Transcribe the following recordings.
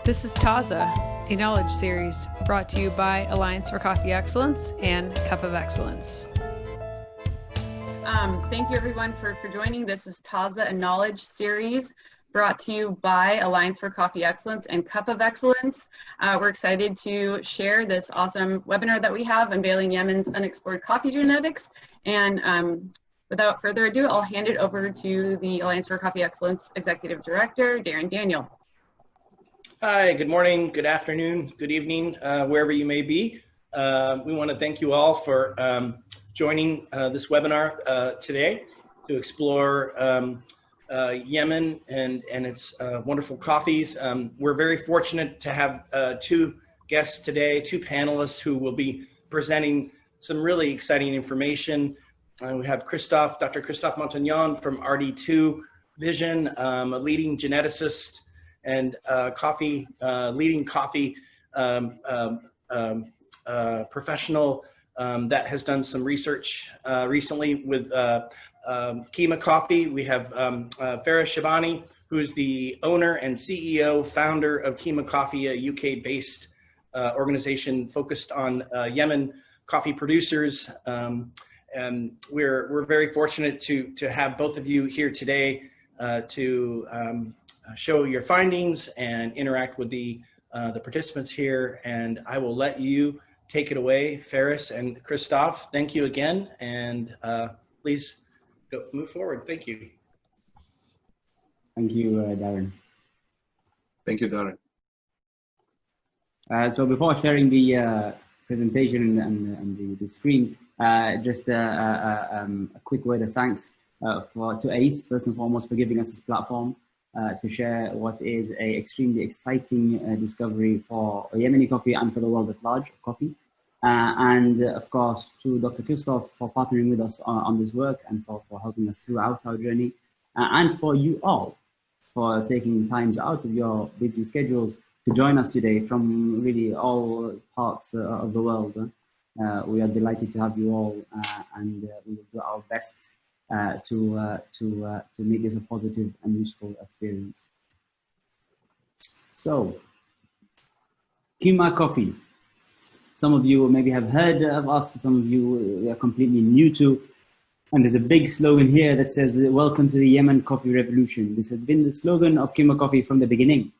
This is TAZA, a knowledge series brought to you by Alliance for Coffee Excellence and Cup of Excellence. Thank you everyone for joining. This is TAZA, a knowledge series brought to you by Alliance for Coffee Excellence and Cup of Excellence. We're excited to share this awesome webinar that we have, Unveiling Yemen's Unexplored Coffee Genetics. And without further ado, I'll hand it over to the Alliance for Coffee Excellence Executive Director, Darren Daniel. Hi, good morning, good afternoon, good evening, wherever you may be. We want to thank you all for joining this webinar today to explore Yemen and its wonderful coffees. We're very fortunate to have two guests today, two panelists who will be presenting some really exciting information. We have Dr. Christophe Montagnon from RD2 Vision, a leading geneticist and leading coffee professional that has done some research recently with Qima coffee. We have Farah Shabani, who is the owner and CEO, founder of Qima Coffee, a UK-based organization focused on Yemen coffee producers. And we're very fortunate to have both of you here today to show your findings and interact with the participants here. And I will let you take it away, Ferris and Christophe. Thank you again, and please move forward. Thank you. Thank you, Darren. Thank you, Darren. So before sharing the presentation and the screen, just a quick word of thanks to ACE, first and foremost, for giving us this platform to share what is a extremely exciting discovery for Yemeni coffee and for the world at large, coffee. And of course, to Dr. Christophe for partnering with us on this work and for helping us throughout our journey. And for you all for taking times out of your busy schedules to join us today from really all parts of the world. We are delighted to have you all, and we will do our best to make this a positive and useful experience. So, Qima coffee. Some of you maybe have heard of us, some of you are completely new to, and there's a big slogan here that says, "Welcome to the Yemen Coffee Revolution." This has been the slogan of Qima Coffee from the beginning.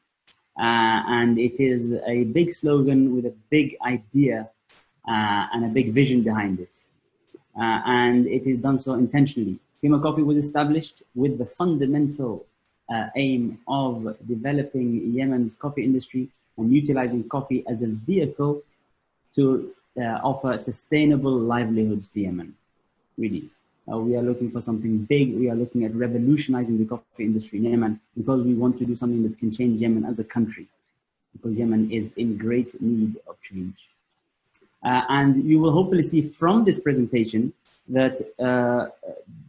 And it is a big slogan with a big idea and a big vision behind it. And it is done so intentionally. Qima Coffee was established with the fundamental aim of developing Yemen's coffee industry and utilizing coffee as a vehicle to offer sustainable livelihoods to Yemen, really. We are looking for something big. We are looking at revolutionizing the coffee industry in Yemen because we want to do something that can change Yemen as a country, because Yemen is in great need of change. And you will hopefully see from this presentation that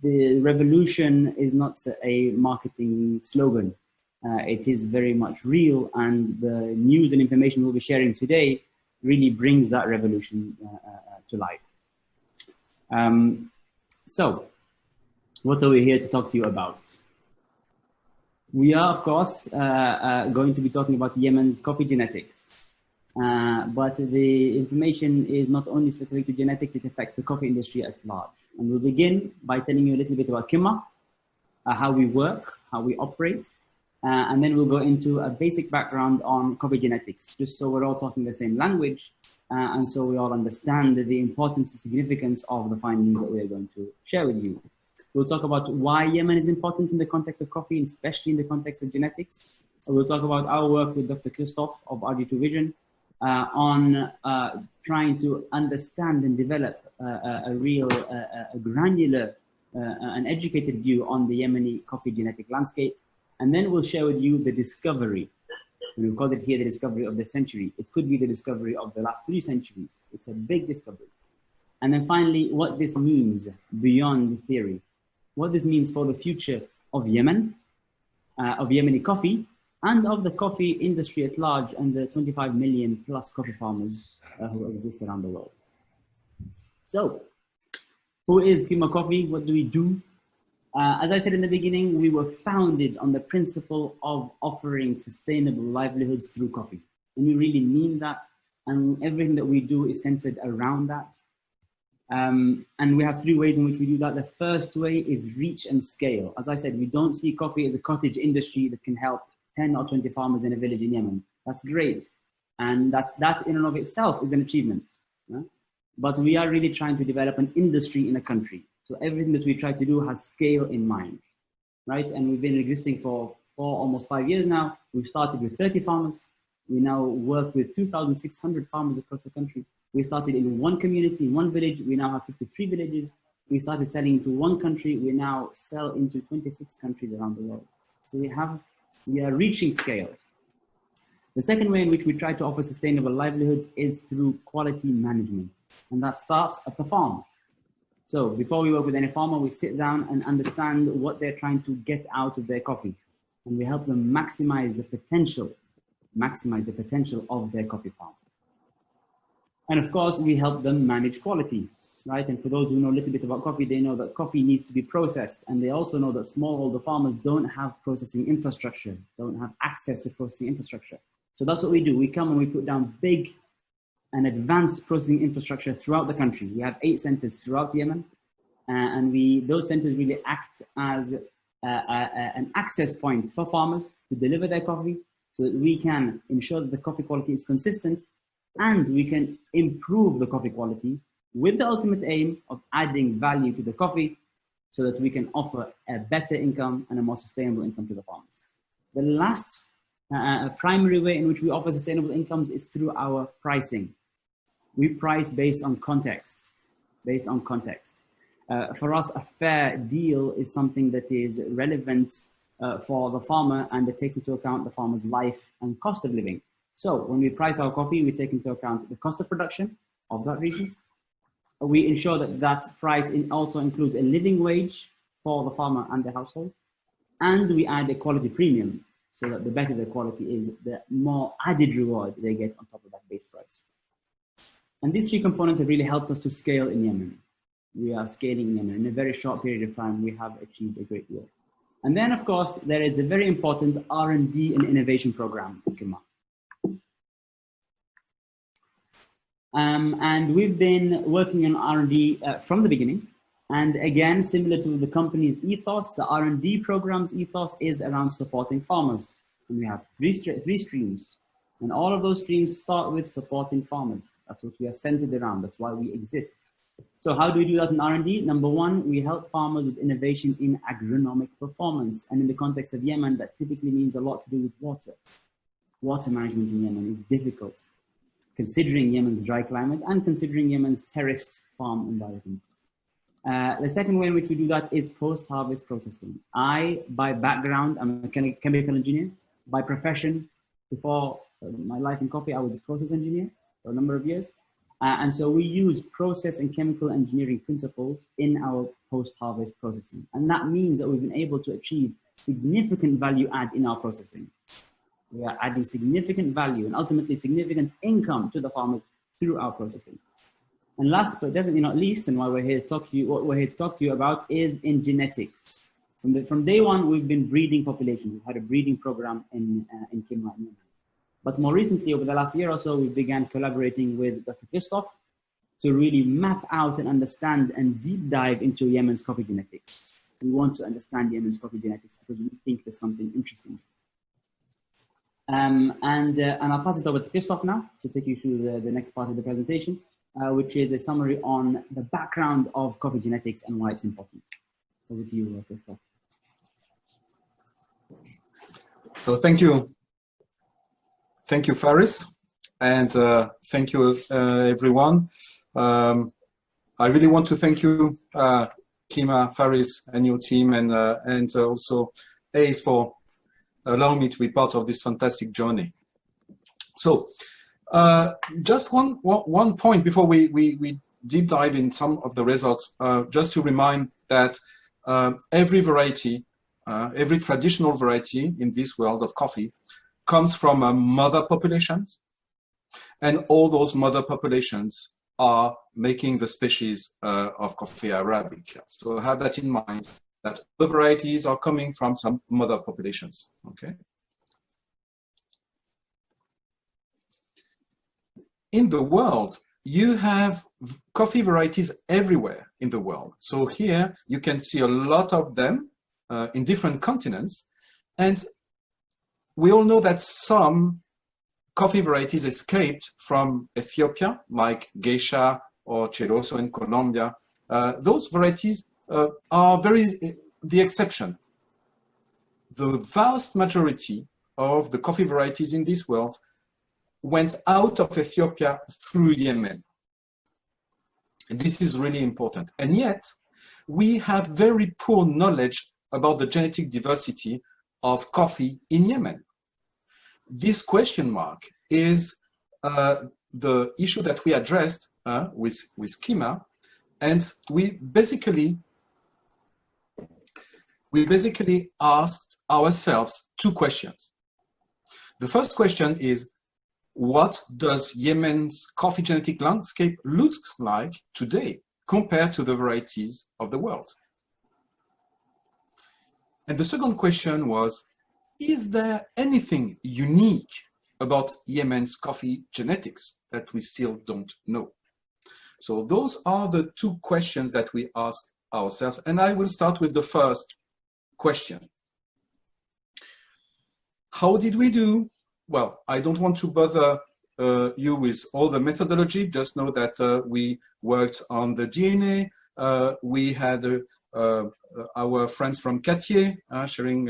the revolution is not a marketing slogan. It is very much real, and the news and information we'll be sharing today really brings that revolution to life. So, what are we here to talk to you about? We are, of course, going to be talking about Yemen's coffee genetics. But the information is not only specific to genetics, it affects the coffee industry at large. And we'll begin by telling you a little bit about Qima, how we work, how we operate, and then we'll go into a basic background on coffee genetics, just so we're all talking the same language, and so we all understand the importance and significance of the findings that we're going to share with you. We'll talk about why Yemen is important in the context of coffee, and especially in the context of genetics. We'll talk about our work with Dr. Christophe of RD2 Vision on trying to understand and develop a real, granular, and educated view on the Yemeni coffee genetic landscape. And then we'll share with you the discovery. We call it here the discovery of the century. It could be the discovery of the last 3 centuries. It's a big discovery. And then finally, what this means beyond theory. What this means for the future of Yemen, of Yemeni coffee, and of the coffee industry at large, and the 25 million plus coffee farmers who exist around the world. So, who is Qima Coffee? What do we do? As I said in the beginning, we were founded on the principle of offering sustainable livelihoods through coffee. And we really mean that. And everything that we do is centered around that. And we have three ways in which we do that. The first way is reach and scale. As I said, we don't see coffee as a cottage industry that can help 10 or 20 farmers in a village in Yemen. That's great. And that in and of itself is an achievement. Yeah? But we are really trying to develop an industry in a country. So everything that we try to do has scale in mind, right? And we've been existing for almost 5 years now. We've started with 30 farmers. We now work with 2,600 farmers across the country. We started in one community, in one village. We now have 53 villages. We started selling into one country. We now sell into 26 countries around the world. So we are reaching scale. The second way in which we try to offer sustainable livelihoods is through quality management. And that starts at the farm. So before we work with any farmer, we sit down and understand what they're trying to get out of their coffee. And we help them maximize the potential of their coffee farm. And of course, we help them manage quality, right? And for those who know a little bit about coffee, they know that coffee needs to be processed. And they also know that smallholder farmers don't have processing infrastructure, don't have access to processing infrastructure. So that's what we do. We come and we put down big and advanced processing infrastructure throughout the country. We have 8 centers throughout Yemen. And those centers really act as an access point for farmers to deliver their coffee, so that we can ensure that the coffee quality is consistent and we can improve the coffee quality with the ultimate aim of adding value to the coffee so that we can offer a better income and a more sustainable income to the farmers. The last primary way in which we offer sustainable incomes is through our pricing. We price based on context, For us, a fair deal is something that is relevant for the farmer, and it takes into account the farmer's life and cost of living. So when we price our coffee, we take into account the cost of production of that region. We ensure that that price also includes a living wage for the farmer and the household. And we add a quality premium, so that the better the quality is, the more added reward they get on top of that base price. And these three components have really helped us to scale in Yemen. We are scaling in Yemen. In a very short period of time, we have achieved a great deal. And then, of course, there is the very important R&D and innovation program, Qima. And we've been working on R&D from the beginning. And again, similar to the company's ethos, the R&D program's ethos is around supporting farmers. And we have three streams. And all of those streams start with supporting farmers. That's what we are centered around. That's why we exist. So how do we do that in R&D? Number one, we help farmers with innovation in agronomic performance. And in the context of Yemen, that typically means a lot to do with water. Water management in Yemen is difficult, considering Yemen's dry climate and considering Yemen's terraced farm environment. The second way in which we do that is post-harvest processing. I, by background, I'm a chemical engineer. By profession, before my life in coffee, I was a process engineer for a number of years. And so we use process and chemical engineering principles in our post-harvest processing. And that means that we've been able to achieve significant value add in our processing. We are adding significant value and ultimately significant income to the farmers through our processing. And last but definitely not least, and why we're here to talk to you, what we're here to talk to you about is in genetics. From day one, we've been breeding populations. We've had a breeding program in Qima. But more recently, over the last year or so, we began collaborating with Dr. Christophe to really map out and understand and deep dive into Yemen's coffee genetics. We want to understand Yemen's coffee genetics because we think there's something interesting. And I'll pass it over to Christophe now to take you through the next part of the presentation, which is a summary on the background of coffee genetics and why it's important. Over to you, Christophe. So thank you. Thank you, Faris, and thank you, everyone. I really want to thank you, Qima, Faris, and your team, and also Ace for allowing me to be part of this fantastic journey. So, just one point before we deep dive in some of the results, just to remind that every variety, every traditional variety in this world of coffee comes from mother populations, and all those mother populations are making the species of coffee Arabica. So have that in mind, that the varieties are coming from some mother populations, okay? In the world, you have coffee varieties everywhere in the world. So here you can see a lot of them in different continents. And we all know that some coffee varieties escaped from Ethiopia, like Geisha or Cheroso in Colombia. Those varieties are the exception. The vast majority of the coffee varieties in this world went out of Ethiopia through Yemen. And this is really important. And yet, we have very poor knowledge about the genetic diversity of coffee in Yemen. This question mark is the issue that we addressed with Qima, and we basically asked ourselves two questions. The first question is, what does Yemen's coffee genetic landscape looks like today compared to the varieties of the world? And the second question was, is there anything unique about Yemen's coffee genetics that we still don't know? So those are the two questions that we asked ourselves. And I will start with the first question. How did we do? Well, I don't want to bother you with all the methodology. Just know that we worked on the DNA. We had our friends from Cartier sharing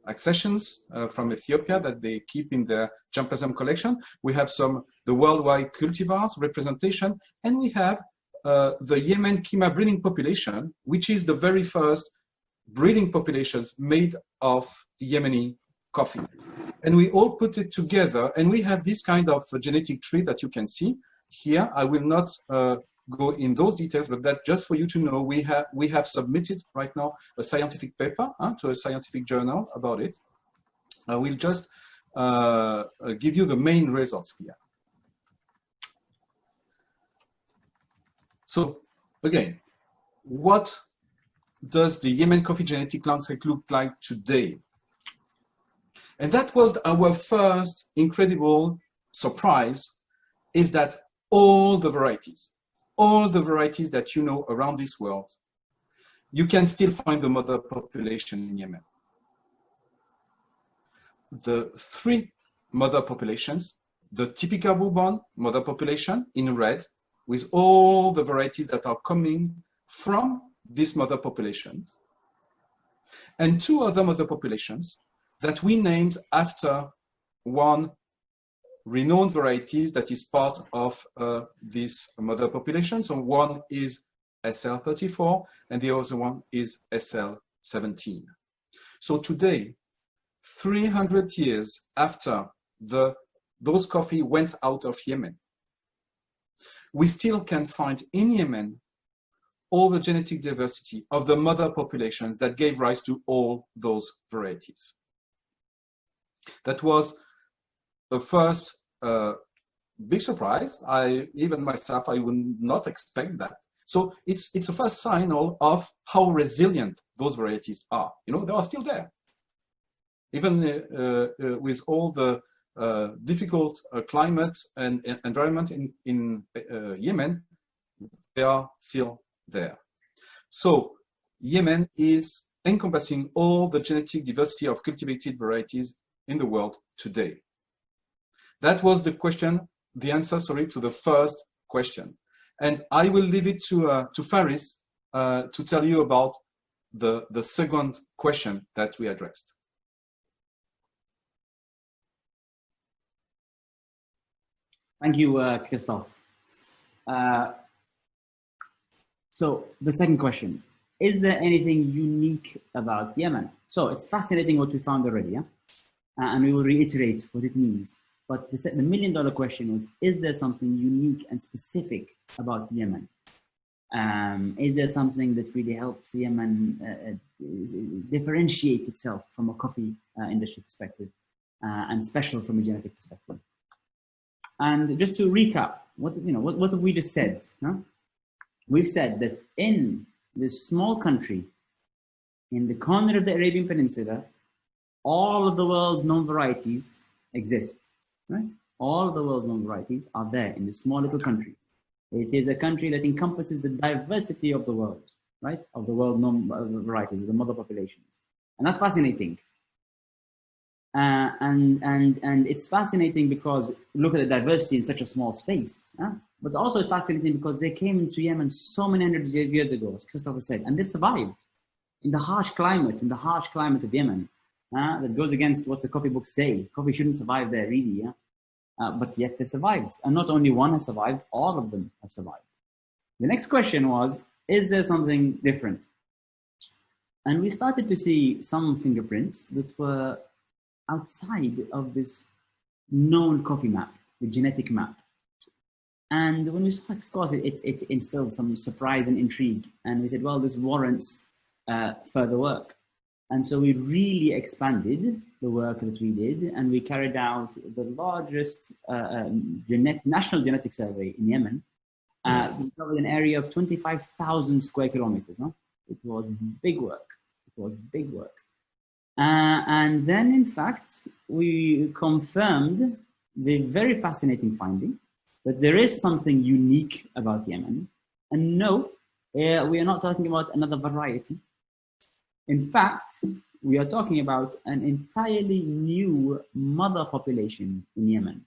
accessions from Ethiopia that they keep in their germplasm collection. We have the worldwide cultivars representation, and we have the Yemen Qima breeding population, which is the very first breeding populations made of Yemeni coffee. And we all put it together, and we have this kind of genetic tree that you can see here. I will not go in those details, but that just for you to know, we have submitted right now a scientific paper to a scientific journal about it. I will just give you the main results here. So again, what does the Yemen coffee genetic landscape look like today? And that was our first incredible surprise, is that all the varieties that you know around this world, you can still find the mother population in Yemen. The three mother populations, the typical bourbon mother population in red, with all the varieties that are coming from this mother population, and two other mother populations that we named after one renowned varieties that is part of this mother population. So one is SL34 and the other one is SL17. So today, 300 years after those coffee went out of Yemen, we still can find in Yemen all the genetic diversity of the mother populations that gave rise to all those varieties. That was the first big surprise. Even myself, I would not expect that. So it's a first sign of how resilient those varieties are. You know, they are still there. Even with all the difficult climate and environment in Yemen, they are still there. So Yemen is encompassing all the genetic diversity of cultivated varieties in the world today. That was the question, the answer, sorry, to the first question. And I will leave it to Faris to tell you about the second question that we addressed. Thank you, Christophe. So the second question, is there anything unique about Yemen? So it's fascinating what we found already, yeah? And we will reiterate what it means. But the million-dollar question is there something unique and specific about Yemen? Is there something that really helps Yemen differentiate itself from a coffee industry perspective and special from a genetic perspective? And just to recap, what have we just said? Huh? We've said that in this small country in the corner of the Arabian Peninsula, all of the world's known varieties exist, right? All of the world's known varieties are there in this small little country. It is a country that encompasses the diversity of the world, right? Of the world known varieties, the mother populations. And that's fascinating. And it's fascinating because look at the diversity in such a small space. But also it's fascinating because they came to Yemen so many hundreds of years ago, as Christopher said, and they've survived in the harsh climate of Yemen. That goes against what the coffee books say. Coffee shouldn't survive there, really. But yet they survived. And not only one has survived, all of them have survived. The next question was, is there something different? And we started to see some fingerprints that were outside of this known coffee map, the genetic map. And when we saw it, of course, it instilled some surprise and intrigue. And we said, well, this warrants further work. And so we really expanded the work that we did, and we carried out the largest national genetic survey in Yemen. We covered an area of 25,000 square kilometers. It was big work. It was big work. And then, in fact, we confirmed the very fascinating finding that there is something unique about Yemen. And no, we are not talking about another variety. In fact, we are talking about an entirely new mother population in Yemen,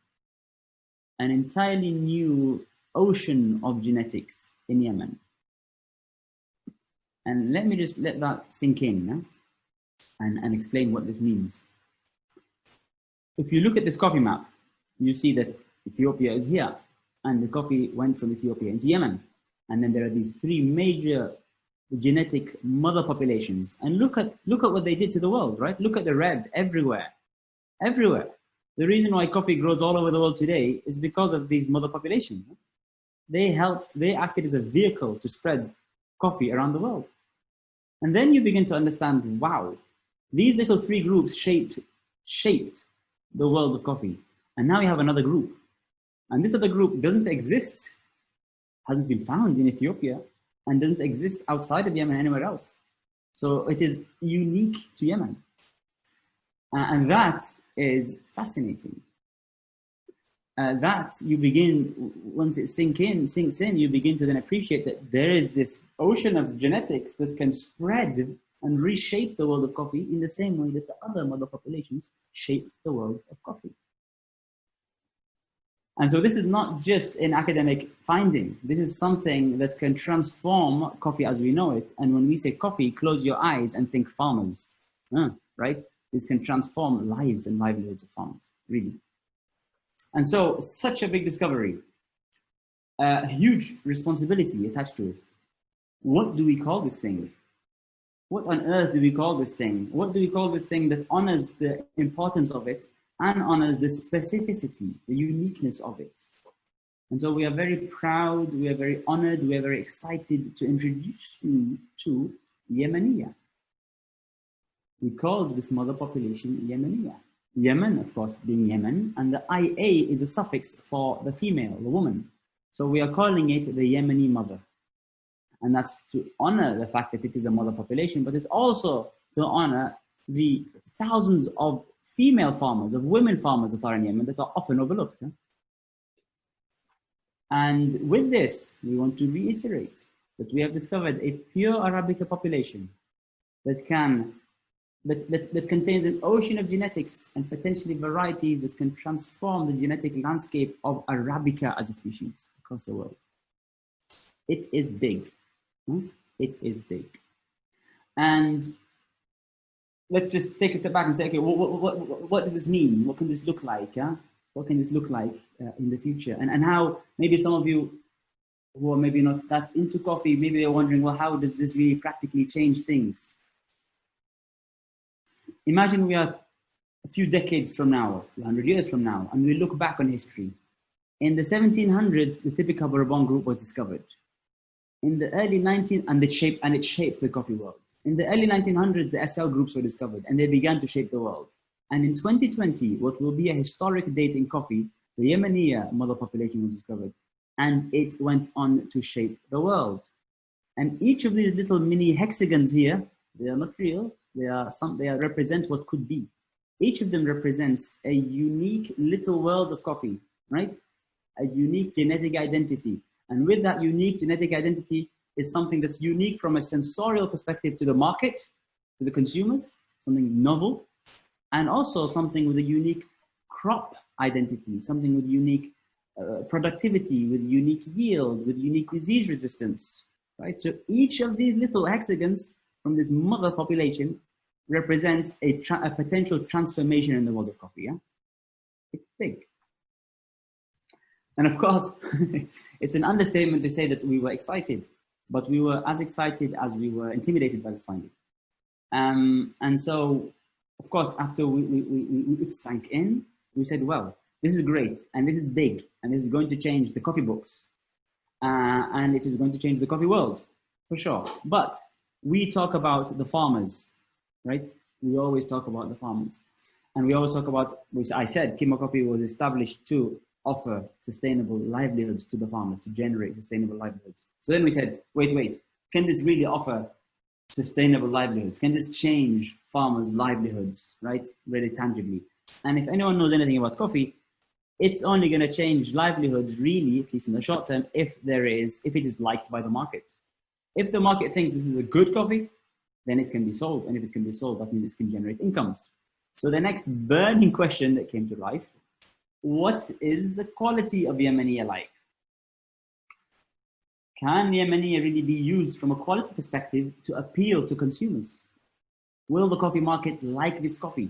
an entirely new ocean of genetics in Yemen. And let me just let that sink in and explain what this means. If you look at this coffee map, you see that Ethiopia is here, and the coffee went from Ethiopia into Yemen. And then there are these three major genetic mother populations, and look at what they did to the world, right? Look at the red everywhere. The reason why coffee grows all over the world today is because of these mother populations. They acted as a vehicle to spread coffee around the world. And then you begin to understand, wow, these little three groups shaped the world of coffee. And now you have another group, and this other group doesn't exist, hasn't been found in Ethiopia, and doesn't exist outside of Yemen anywhere else. So it is unique to Yemen. And that is fascinating. That you begin, once it sinks in, you begin to then appreciate that there is this ocean of genetics that can spread and reshape the world of coffee in the same way that the other mother populations shaped the world of coffee. And so this is not just an academic finding. This is something that can transform coffee as we know it. And when we say coffee, close your eyes and think farmers, right? This can transform lives and livelihoods of farmers, really. And so such a big discovery, a huge responsibility attached to it. What do we call this thing? What on earth do we call this thing? What do we call this thing that honors the importance of it and honors the specificity, the uniqueness of it? And so we are very proud, we are very honored, we are very excited to introduce you to Yemeniya. We call this mother population Yemeniya. Yemen, of course, being Yemen, and the IA is a suffix for the female, the woman. So we are calling it the Yemeni mother. And that's to honor the fact that it is a mother population, but it's also to honor the thousands of female farmers, of women farmers that are in Yemen that are often overlooked. And with this, we want to reiterate that we have discovered a pure Arabica population that contains an ocean of genetics and potentially varieties that can transform the genetic landscape of Arabica as a species across the world. It is big. It is big. And let's just take a step back and say, okay, what does this mean? What can this look like? What can this look like in the future? And how maybe some of you who are maybe not that into coffee, maybe they're wondering, well, how does this really practically change things? Imagine we are a few decades from now, 100 years from now, and we look back on history. In the 1700s, the typical Bourbon group was discovered. In the early 1900s, and it shaped the coffee world. In the early 1900s, the SL groups were discovered, and they began to shape the world. And in 2020, what will be a historic date in coffee, the Yemeniya mother population was discovered, and it went on to shape the world. And each of these little mini hexagons here They are not real. They represent what could be. Each of them represents a unique little world of coffee, right? A unique genetic identity. And with that unique genetic identity is something that's unique from a sensorial perspective to the market, to the consumers, something novel, and also something with a unique crop identity, something with unique productivity, with unique yield, with unique disease resistance, right? So each of these little hexagons from this mother population represents a potential transformation in the world of coffee. Yeah? It's big. And of course, it's an understatement to say that we were excited, but we were as excited as we were intimidated by this finding. And so, of course, after it sank in, we said, well, this is great, and this is big, and this is going to change the coffee books, and it is going to change the coffee world, for sure. But we talk about the farmers, right? We always talk about the farmers. And we always talk about, which I said, Qima Coffee was established to offer sustainable livelihoods to the farmers, to generate sustainable livelihoods. So then we said, wait, can this really offer sustainable livelihoods? Can this change farmers' livelihoods, right? Really tangibly. And if anyone knows anything about coffee, it's only going to change livelihoods really, at least in the short term, if it is liked by the market. If the market thinks this is a good coffee, then it can be sold. And if it can be sold, that means it can generate incomes. So the next burning question that came to life, what is the quality of Yemeni like? Can Yemeni really be used from a quality perspective to appeal to consumers? Will the coffee market like this coffee?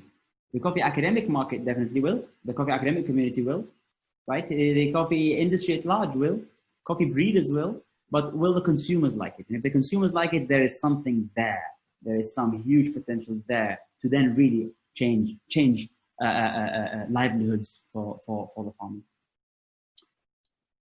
The coffee academic market definitely will. The coffee academic community will, right? The coffee industry at large will. Coffee breeders will. But will the consumers like it? And if the consumers like it, there is something there. There is some huge potential there to then really change livelihoods for the farmers.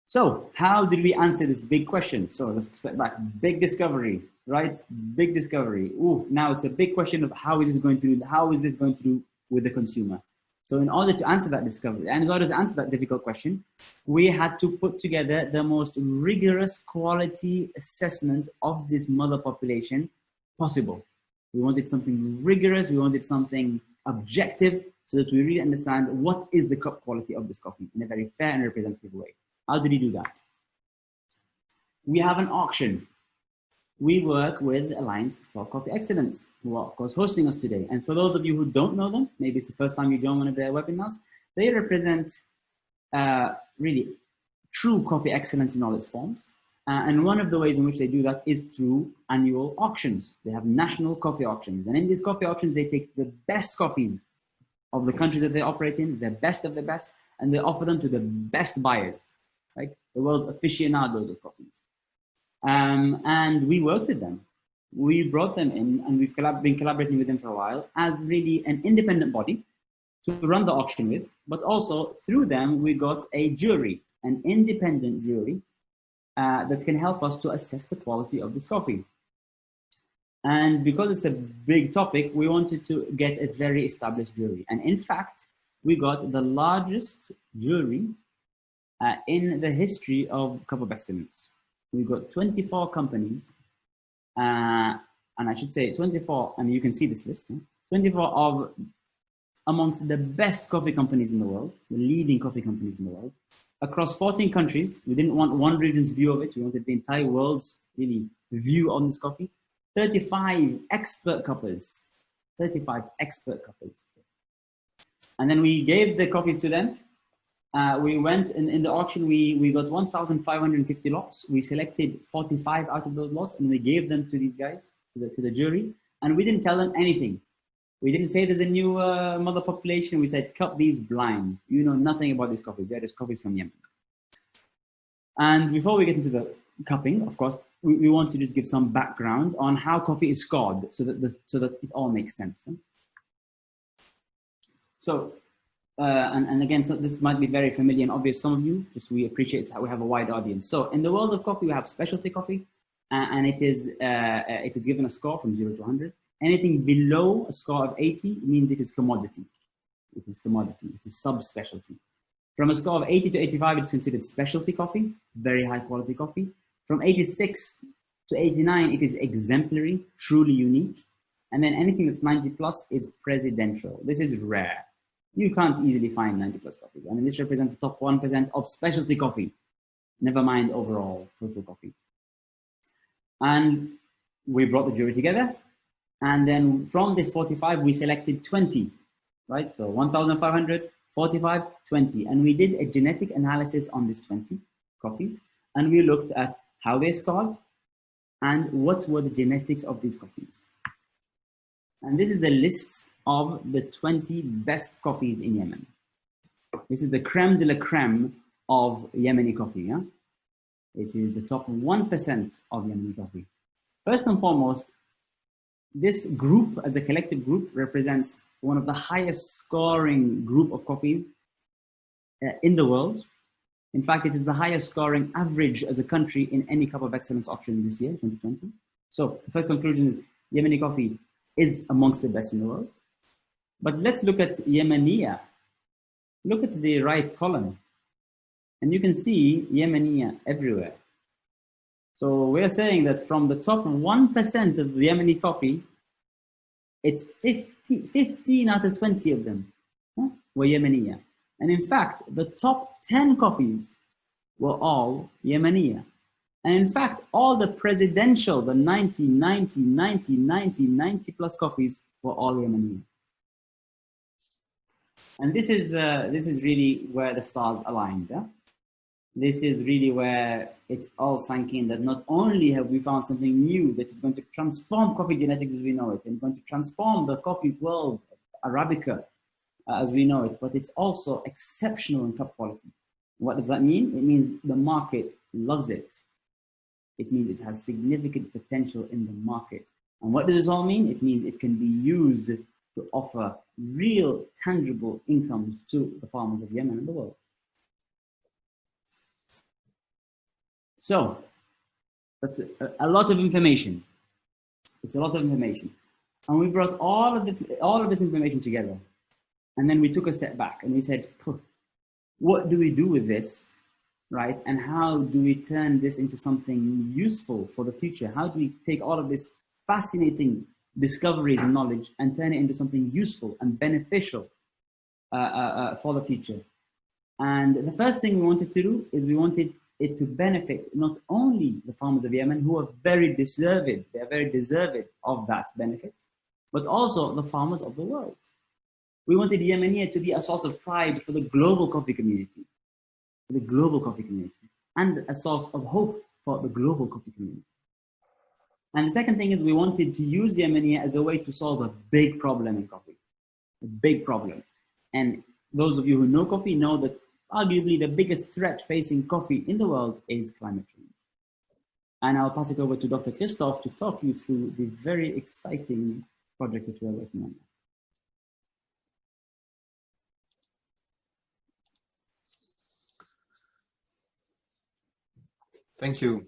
So how did we answer this big question? So let's step back. Big discovery, right? Big discovery. Ooh, now it's a big question of how is this going to do with the consumer? So in order to answer that discovery, and in order to answer that difficult question, we had to put together the most rigorous quality assessment of this mother population possible. We wanted something rigorous, we wanted something objective, so that we really understand what is the quality of this coffee in a very fair and representative way. How did we do that? We have an auction. We work with Alliance for Coffee Excellence, who are, of course, hosting us today. And for those of you who don't know them, maybe it's the first time you join one of their webinars, they represent really true coffee excellence in all its forms. And one of the ways in which they do that is through annual auctions. They have national coffee auctions. And in these coffee auctions, they take the best coffees of the countries that they operate in, the best of the best, and they offer them to the best buyers, right? The world's aficionados of coffees. And we worked with them. We brought them in, and we've been collaborating with them for a while as really an independent body to run the auction with, but also through them, we got a jury, an independent jury that can help us to assess the quality of this coffee. And because it's a big topic, we wanted to get a very established jury. And in fact, we got the largest jury in the history of Cup of Excellence. We've got 24 companies, and I should say 24, and you can see this list, 24 of amongst the best coffee companies in the world, the leading coffee companies in the world, across 14 countries. We didn't want one region's view of it. We wanted the entire world's really view on this coffee. 35 expert cuppers, 35 expert cuppers. And then we gave the coffees to them. We went in the auction, we got 1,550 lots. We selected 45 out of those lots, and we gave them to these guys, to the jury. And we didn't tell them anything. We didn't say there's a new mother population. We said, cup these blind. You know nothing about these coffees. They're just coffees from Yemen. And before we get into the cupping, of course, we want to just give some background on how coffee is scored so that it all makes sense. So, and again, so this might be very familiar and obvious. Some of you, just we appreciate how we have a wide audience. So in the world of coffee, we have specialty coffee, and it is given a score from 0 to 100. Anything below a score of 80 means it is commodity. It is commodity. It is subspecialty. From a score of 80 to 85, it's considered specialty coffee, very high quality coffee. From 86 to 89, it is exemplary, truly unique. And then anything that's 90 plus is presidential. This is rare. You can't easily find 90 plus coffee. I mean, this represents the top 1% of specialty coffee, never mind overall total coffee. And we brought the jury together. And then from this 45, we selected 20, right? So 1,500, 45, 20. And we did a genetic analysis on these 20 coffees. And we looked at how they scored and what were the genetics of these coffees. And this is the list of the 20 best coffees in Yemen. This is the creme de la creme of Yemeni coffee. Yeah? It is the top 1% of Yemeni coffee. First and foremost, this group as a collective group represents one of the highest scoring group of coffees in the world. In fact, it is the highest scoring average as a country in any Cup of Excellence auction this year, 2020. So the first conclusion is Yemeni coffee is amongst the best in the world. But let's look at Yemeniya. Look at the right column. And you can see Yemeniya everywhere. So we're saying that from the top 1% of the Yemeni coffee, it's 15 out of 20 of them were Yemeniya. And in fact, the top 10 coffees were all Yemeniya. And in fact, all the presidential, the 90 plus coffees were all Yemeniya. And this is really where the stars aligned. Yeah? This is really where it all sank in, that not only have we found something new that is going to transform coffee genetics as we know it, and going to transform the coffee world, Arabica, as we know it, but it's also exceptional in cup quality. What does that mean? It means the market loves it. It means it has significant potential in the market. And what does this all mean? It means it can be used to offer real, tangible incomes to the farmers of Yemen and the world. So, that's a lot of information. It's a lot of information. And we brought all of this information together. And then we took a step back and we said, what do we do with this, right? And how do we turn this into something useful for the future? How do we take all of this fascinating discoveries and knowledge and turn it into something useful and beneficial for the future? And the first thing we wanted to do is we wanted it to benefit not only the farmers of Yemen, who are very deserving, they are very deserving of that benefit, but also the farmers of the world. We wanted Yemeni to be a source of pride for the global coffee community, and a source of hope for the global coffee community. And the second thing is we wanted to use Yemeni as a way to solve a big problem in coffee, a big problem. And those of you who know coffee know that arguably the biggest threat facing coffee in the world is climate change. And I'll pass it over to Dr. Christophe to talk you through the very exciting project that we're working on. Thank you.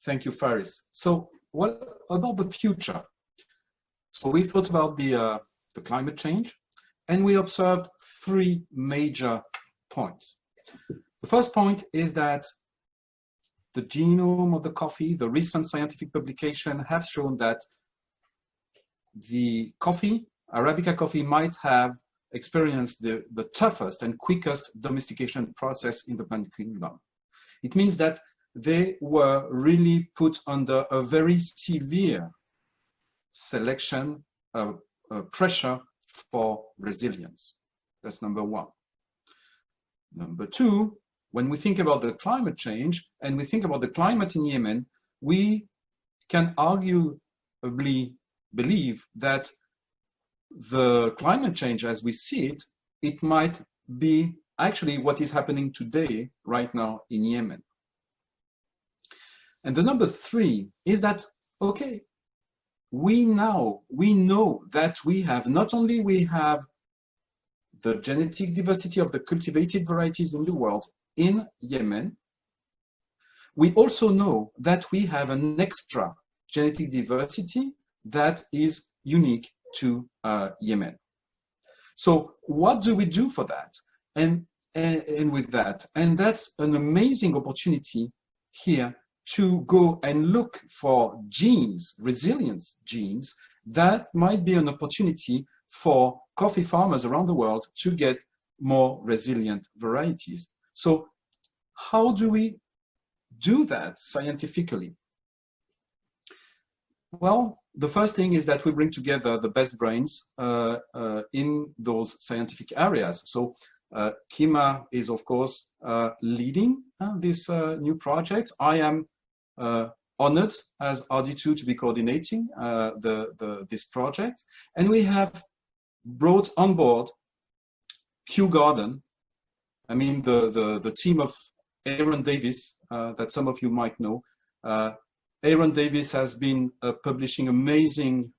Thank you, Faris. So what about the future? So we thought about the climate change, and we observed three major points. The first point is that the genome of the coffee, the recent scientific publication, have shown that the coffee, Arabica coffee, might have experienced the toughest and quickest domestication process in the Plant Kingdom. It means that they were really put under a very severe selection pressure for resilience. That's number one. Number two, when we think about the climate change and we think about the climate in Yemen, we can arguably believe that the climate change as we see it, it might be actually what is happening today, right now in Yemen. And the number three is that, okay, we know that we have, not only we have the genetic diversity of the cultivated varieties in the world in Yemen, we also know that we have an extra genetic diversity that is unique to Yemen. So what do we do for that? And with that? And that's an amazing opportunity here to go and look for genes, resilience genes, that might be an opportunity for coffee farmers around the world to get more resilient varieties. So how do we do that scientifically? Well, the first thing is that we bring together the best brains in those scientific areas. So Qima is, of course, leading this new project. I am honored as RD2 to be coordinating this project. And we have brought on board Kew Garden, I mean the team of Aaron Davis that some of you might know. Aaron Davis has been publishing amazing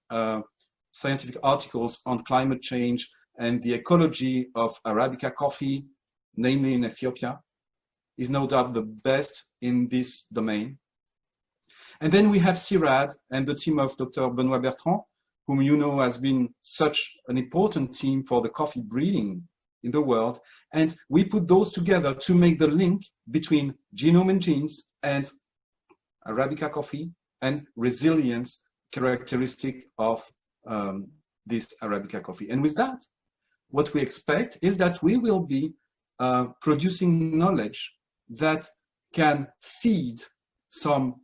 scientific articles on climate change and the ecology of Arabica coffee, namely in Ethiopia. Is no doubt the best in this domain. And then we have CIRAD and the team of Dr. Benoit Bertrand, whom you know has been such an important team for the coffee breeding in the world. And we put those together to make the link between genome and genes and Arabica coffee and resilience characteristic of this Arabica coffee. And with that, what we expect is that we will be producing knowledge that can feed some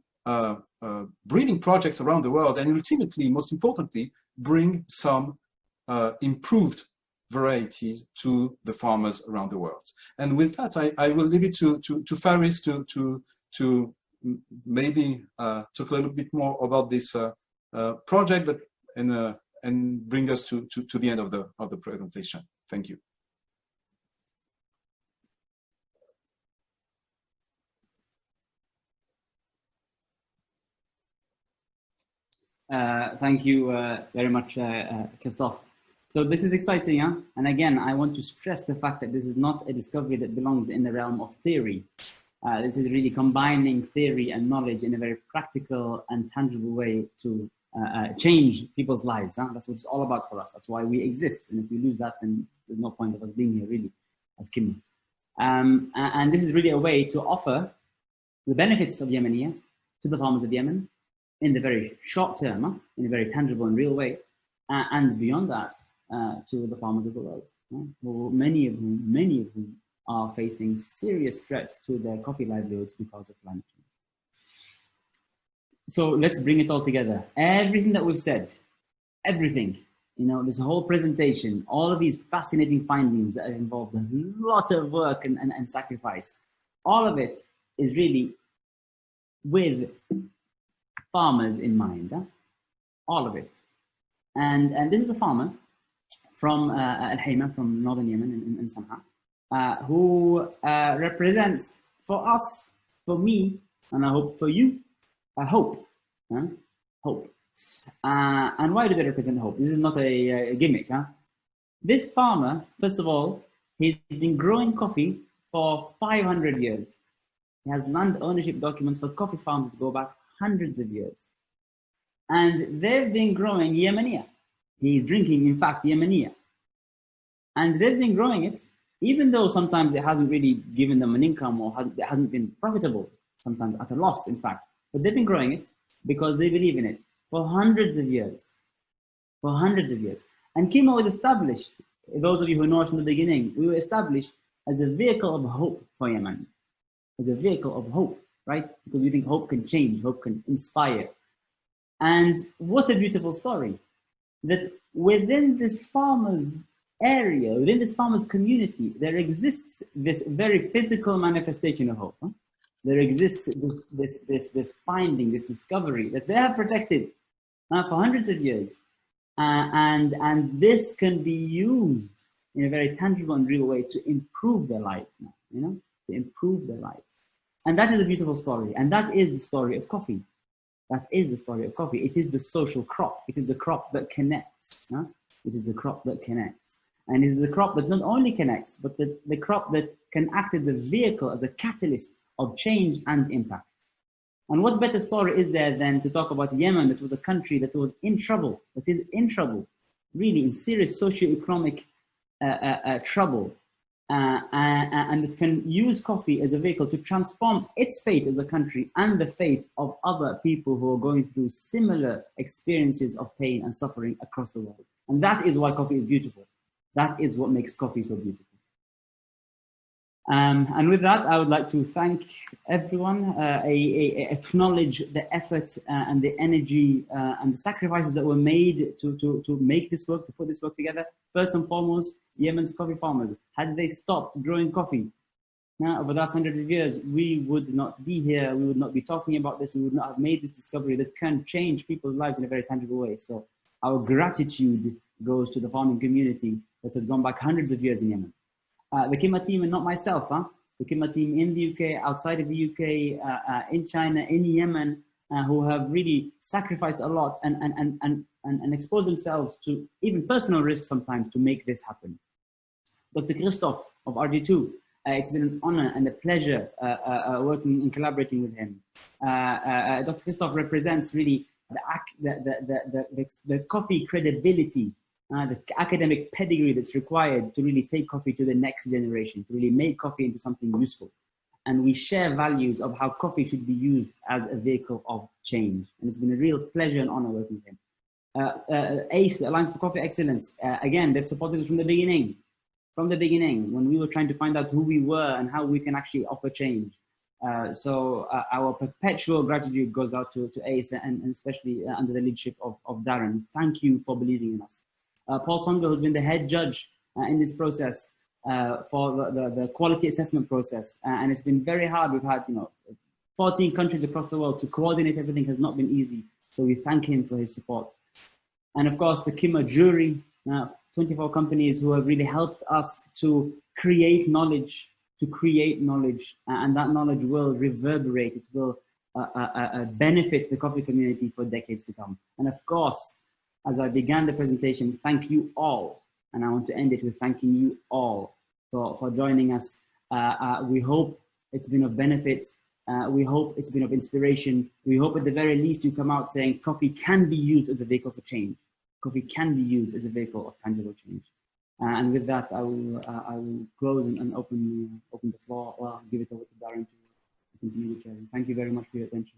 breeding projects around the world, and ultimately, most importantly, bring some improved varieties to the farmers around the world. And with that, I will leave it to Faris to maybe talk a little bit more about this project that, and bring us to the end of the presentation. Thank you. Thank you very much, Christophe. So this is exciting, huh? And again, I want to stress the fact that this is not a discovery that belongs in the realm of theory. This is really combining theory and knowledge in a very practical and tangible way to change people's lives. Huh? That's what it's all about for us. That's why we exist. And if we lose that, then there's no point of us being here, really, as Qima. And this is really a way to offer the benefits of Yemeni to the farmers of Yemen in the very short term, in a very tangible and real way, and beyond that, to the farmers of the world, who many of whom are facing serious threats to their coffee livelihoods because of climate change. So let's bring it all together. Everything that we've said, everything, you know, this whole presentation, all of these fascinating findings that have involved a lot of work and sacrifice, all of it is really with farmers in mind, all of it. And this is a farmer from Al-Hayma, from northern Yemen in Sana'a, who represents for us, for me, and I hope for you, hope. Hope. And why do they represent hope? This is not a gimmick. This farmer, first of all, he's been growing coffee for 500 years. He has land ownership documents for coffee farms that go back hundreds of years. And they've been growing Yemeni. He's drinking, in fact, Yemeni. And they've been growing it, even though sometimes it hasn't really given them an income or it hasn't been profitable, sometimes at a loss, in fact. But they've been growing it because they believe in it for hundreds of years. For hundreds of years. And Qima was established, those of you who know us from the beginning, we were established as a vehicle of hope for Yemen. As a vehicle of hope, right? Because we think hope can change, hope can inspire. And what a beautiful story. That within this farmer's area, within this farmer's community, there exists this very physical manifestation of hope. Huh? There exists this finding, this discovery that they have protected for hundreds of years. And this can be used in a very tangible and real way to improve their lives now, you know, to improve their lives. And that is a beautiful story. And that is the story of coffee. That is the story of coffee. It is the social crop. It is the crop that connects. Huh? It is the crop that connects. And it is the crop that not only connects, but the crop that can act as a vehicle, as a catalyst of change and impact. And what better story is there than to talk about Yemen, that was a country that was in trouble, that is in trouble, really in serious socio-economic trouble. and it can use coffee as a vehicle to transform its fate as a country and the fate of other people who are going through similar experiences of pain and suffering across the world. And that is why coffee is beautiful. That is what makes coffee so beautiful. And with that, I would like to thank everyone, acknowledge the effort and the energy and the sacrifices that were made to make this work, to put this work together. First and foremost, Yemen's coffee farmers. Had they stopped growing coffee over the last 100 years, we would not be here. We would not be talking about this. We would not have made this discovery that can change people's lives in a very tangible way. So our gratitude goes to the farming community that has gone back hundreds of years in Yemen. The Qima team, and not myself, the Qima team in the UK, outside of the UK, in China, in Yemen, who have really sacrificed a lot and exposed themselves to even personal risk sometimes to make this happen. Dr. Christophe of RD2, it's been an honor and a pleasure working and collaborating with him. Dr. Christophe represents really the coffee credibility, the academic pedigree that's required to really take coffee to the next generation, to really make coffee into something useful. And we share values of how coffee should be used as a vehicle of change. And it's been a real pleasure and honor working with him. ACE, the Alliance for Coffee Excellence, again, they've supported us from the beginning. From the beginning, when we were trying to find out who we were and how we can actually offer change. So our perpetual gratitude goes out to ACE and especially under the leadership of Darren. Thank you for believing in us. Paul Songo, who's been the head judge in this process for the quality assessment process. And it's been very hard. We've had 14 countries across the world. To coordinate everything has not been easy. So we thank him for his support. And of course, the Qima jury, 24 companies who have really helped us to create knowledge, and that knowledge will reverberate. It will benefit the coffee community for decades to come. And of course, as I began the presentation, thank you all. And I want to end it with thanking you all for joining us. We hope it's been of benefit. We hope it's been of inspiration. We hope at the very least you come out saying coffee can be used as a vehicle for change. Coffee can be used as a vehicle of tangible change. And with that, I will close and open the floor, or give it over to Darren to continue the sharing. Thank you very much for your attention.